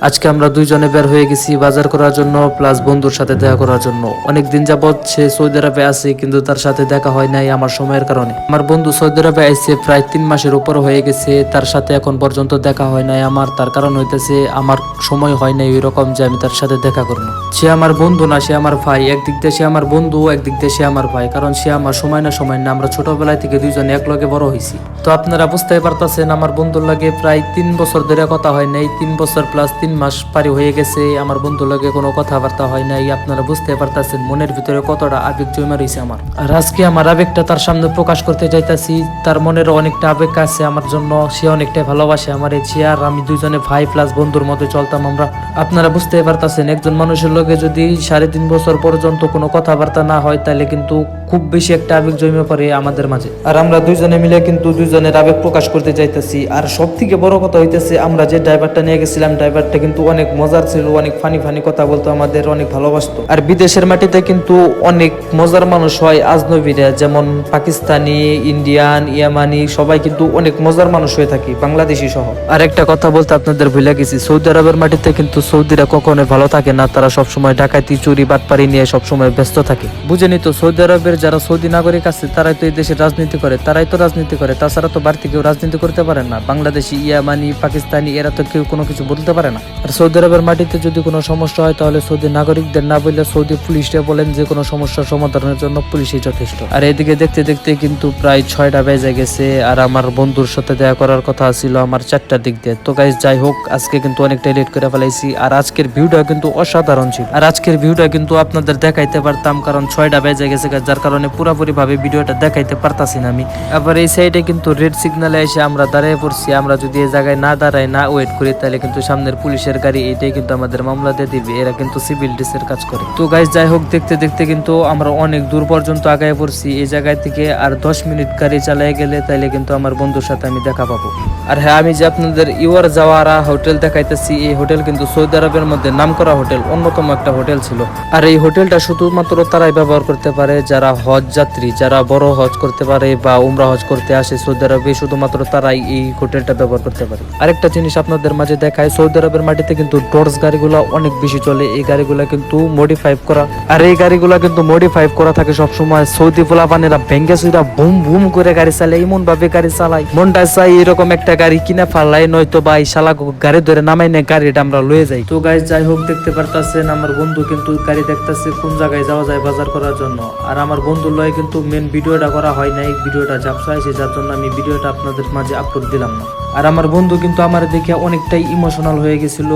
আজকে আমরা দুইজনে বের হয়ে গেছি বাজার করার জন্য প্লাস বন্ধুর সাথে দেখা করার জন্য। অনেকদিন যাবৎ সে সৌদি আরবে আছে কিন্তু তার সাথে দেখা হয় নাই আমার সময়ের কারণে। আমার বন্ধু সৌদি আরবে আইছে প্রায় 3 মাসের উপর হয়ে গেছে, তার সাথে এখন পর্যন্ত দেখা হয় নাই আমার। তার কারণ হইতেছে আমার সময় হয় নাই ওই রকম যে আমি তার সাথে দেখা করবো। সে আমার বন্ধু না, সে আমার ভাই। একদিক দিয়ে সে আমার বন্ধু, একদিক দিয়ে সে আমার ভাই, কারণ সে আমার সময় না আমরা ছোটবেলায় থেকে দুইজনে এক লগে বড় হয়েছি। তো আপনারা বুঝতে পারতেছেন আমার বন্ধুর লাগে প্রায় 3 বছর ধরে কথা হয় নাই। 3 বছর প্লাস 3 মাস পারি হয়ে গেছে আমার বন্ধুর লাগে কোনো কথাবার্তা হয় নাই। আপনারা বুঝতে পারতেছেন মনের ভিতরে কতটা আবেগ জমা রয়েছে আমার। আর আজকে আমার আবেগটা তার সামনে প্রকাশ করতে যাইতাছি। তার মনের অনেকটা আবেগ আছে আমার জন্য, সে অনেকটাই ভালোবাসে আমার। এই আর আমি দুইজনে ভাই প্লাস বন্ধুর মধ্যে চলতাম আমরা। আপনারা বুঝতে পারতেছেন একজন মানুষের লগে যদি 3.5 বছর পর্যন্ত কোনো কথাবার্তা না হয় তাহলে কিন্তু খুব বেশি একটা আবেগ জমে পড়ে আমাদের মাঝে। আর আমরা দুইজনে মিলে কিন্তু দুইজনের আবেগ প্রকাশ করতে যাইতেছি। আর সব থেকে বড় কথা হইতেছে আমরা যে ড্রাইভারটা নিয়ে গেছিলাম, ড্রাইভারটা কিন্তু অনেক মজার ছিল, অনেক ফানি কথা বলতো, আমাদের অনেক ভালোবাসতো। আর বিদেশের মাটিতে কিন্তু অনেক মজার মানুষ হয় আজনবীরা, যেমন পাকিস্তানি, ইন্ডিয়ান, ইয়ামানি, সবাই কিন্তু অনেক মজার মানুষ হয়ে থাকি, বাংলাদেশি সহ। আর একটা কথা বলতে আপনাদের ভুলে গেছি, সৌদি আরবের মাটিতে কিন্তু সৌদিরা কখনো ভালো থাকে না। তারা সবসময় ডাকাতি, চুরি, বাটপারি নিয়ে সবসময় ব্যস্ত থাকে। বুঝেনি তো, সৌদি আরবের যারা সৌদি নাগরিক আছে তারাই তো এই দেশে রাজনীতি করে, তাছাড়া তো বাড়তি কেউ রাজনীতি করতে পারে না। বাংলাদেশি, ইয়ামানি, পাকিস্তানি এরা তো কেউ কোনো কিছু বলতে পারে না। আর সৌদি আরবের মাটিতে যদি কোনো সমস্যা হয় তাহলে সৌদি নাগরিকদের না বললে সৌদি পুলিশরা বলেন যে কোনো সমস্যার সমাধানের জন্য পুলিশই যথেষ্ট। আর এদিকে দেখতে দেখতে কিন্তু প্রায় 6টা বেজে গেছে। আর আমার বন্ধুর সাথে দেখা করার কথা ছিল আমার 4টার দিক দিয়ে। তো গাইস যাই হোক, আজকে কিন্তু অনেকটাই লেট করে ফেলাইছি। আর আজকের ভিউটা কিন্তু অসাধারণ ছিল। আর আজকের ভিউটা কিন্তু আপনাদের দেখাইতে পারতাম, কারণ 6টা বেজে গেছে, যার কারণে পুরোপুরি ভাবে ভিডিওটা দেখাইতে পারতাছি না আমি। আবার এই সাইডে কিন্তু রেড সিগন্যালে এসে আমরা দাঁড়িয়ে পড়ছি। আমরা যদি এই জায়গায় না দাঁড়াই, না ওয়েট করি, তাহলে কিন্তু সামনের পুলিশের গাড়ি এটাই কিন্তু আমাদের মামলা দিয়ে দিবে। এরা কিন্তু সিভিল ডিসের কাজ করে। তো গাইস যাই হোক, দেখতে দেখতে কিন্তু আমরা অনেক দূর পর্যন্ত আগায় পড়ছি। এই জায়গায় থেকে আর 10 মিনিট গাড়ি চালিয়ে গেলে তাইলে কিন্তু আমার বন্ধুর সাথে আমি দেখা পাবো। আর হ্যাঁ, আমি যে আপনাদের ইউর জাওয়ারা হোটেল দেখাইতেছি, এই হোটেল কিন্তু সৌদি আরবের মধ্যে নামকরা হোটেল, অন্যতম একটা হোটেল ছিল। আর এই হোটেলটা শুধুমাত্র তারাই ব্যবহার করতে পারে যারা হজ যাত্রী, যারা বড় হজ করতে পারে বা উমরা হজ করতে আসে সৌদি আরবে, শুধুমাত্র তারাই এই হোটেলটা ব্যবহার করতে পারে। আরেকটা জিনিস আপনাদের মাঝে দেখায়, সৌদি আরবের মাটিতে কিন্তু ডর্স গাড়িগুলো অনেক বেশি চলে। এই গাড়িগুলো কিন্তু মডিফাই করা, আর এই গাড়িগুলো কিন্তু মডিফাই করা থাকে সবসময়। সৌদি পোলাপানেরা ভেঙ্গে সুইরা বুম বুম করে গাড়ি চালায়, এমন ভাবে গাড়ি চালায় মনটা চাই এরকম একটা গাড়ি কিনা ফালাই, নয়তো বা এই শালা গাড়ি ধরে নামাই না গাড়িটা আমরা লয়ে যাই। তো গাইস যাই হোক, দেখতে পারতাছেন আমার বন্ধু কিন্তু গাড়ি দেখতেছে কোন জায়গায় যাওয়া যায় বাজার করার জন্য। আর আমার বন্ধুর লয়ে কিন্তু মেন ভিডিওটা করা হয় নাই, ভিডিওটা ঝাপসা হয়েছে, যার জন্য আমি ভিডিওটা আপনাদের মাঝে আপলোড দিলাম না। আর আমার বন্ধু কিন্তু আমার দেখে অনেকটাই ইমোশনাল হয়ে গেছিল।